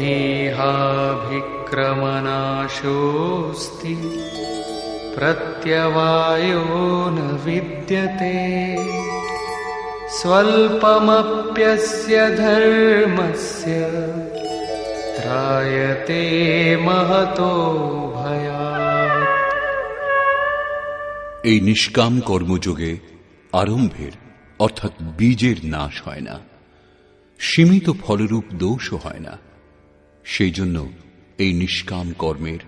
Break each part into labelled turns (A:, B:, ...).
A: देहाभिक्रमनाशोऽस्ति प्रत्यवायो न विद्यते स्वल्पमप्यस्य धर्मस्य त्रायते महतो भयात्।
B: এই নিষ্কাম কর্মযোগে আরম্ভের অর্থাৎ বীজের নাশ হয় না, সীমিত ফলরূপ দোষও হয় না। সেই জন্য এই নিষ্কাম কর্মের,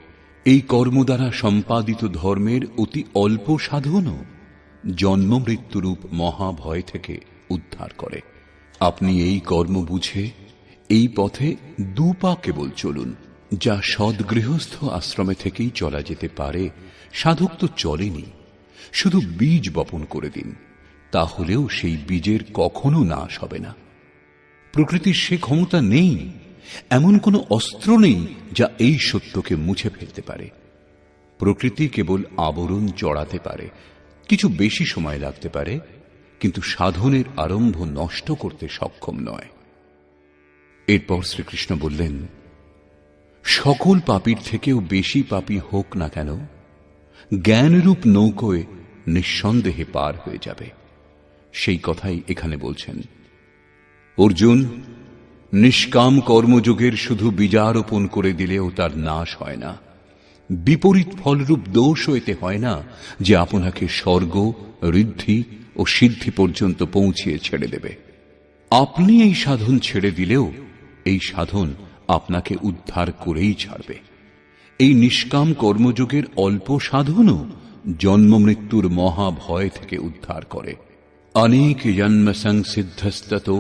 B: এই কর্ম দ্বারা সম্পাদিত ধর্মের অতি অল্প সাধনও জন্ম মৃত্যুরূপ মহাভয় থেকে উদ্ধার করে। আপনি এই কর্ম বুঝে এই পথে দুপা কেবল চলুন, যা সদ্গৃহস্থ আশ্রমে থেকেই চলা যেতে পারে। সাধক তো চলেনি, শুধু বীজ বপন করে দিন, তাহলেও সেই বীজের কখনো নাশ হবে না। প্রকৃতির সে ক্ষমতা নেই, এমন কোনো অস্ত্র নেই যা এই সত্যকে মুছে ফেলতে পারে। প্রকৃতি কেবল আবরণ চড়াতে পারে, কিছু বেশি সময় লাগতে পারে, কিন্তু সাধনের আরম্ভ নষ্ট করতে সক্ষম নয়। এরপর শ্রীকৃষ্ণ বললেন, সকল পাপীর থেকেও বেশি পাপী হোক না কেন, জ্ঞানরূপ নৌকোয় নিঃসন্দেহে পার হয়ে যাবে। সেই কথাই এখানে বলছেন। অর্জুন, নিষ্কাম কর্মযোগের শুধু বীজারোপণ করে দিলেও তার নাশ হয় না। বিপরীত ফলরূপ দোষও এতে হয় না, যে আপনাকে স্বর্গ, ঋদ্ধি ও সিদ্ধি পর্যন্ত পৌঁছিয়ে ছেড়ে দেবে। আপনি এই সাধন ছেড়ে দিলেও এই সাধন আপনাকে উদ্ধার করেই ছাড়বে। এই নিষ্কাম কর্মযোগের অল্প সাধনও জন্ম মৃত্যুর মহাভয় থেকে উদ্ধার করে। অনেক জন্ম সংসিদ্ধস্ততো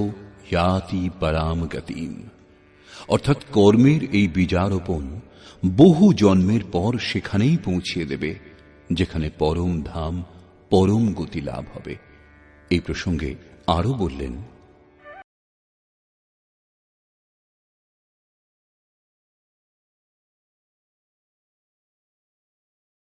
B: ইয়াতি পরাম গতিম। অর্থাৎ কর্মের এই বীজারোপণ বহু জন্মের পর সেখানেই পৌঁছিয়ে দেবে, যেখানে পরম ধাম, পরম গতি লাভ হবে। এই প্রসঙ্গে আরো বললেন,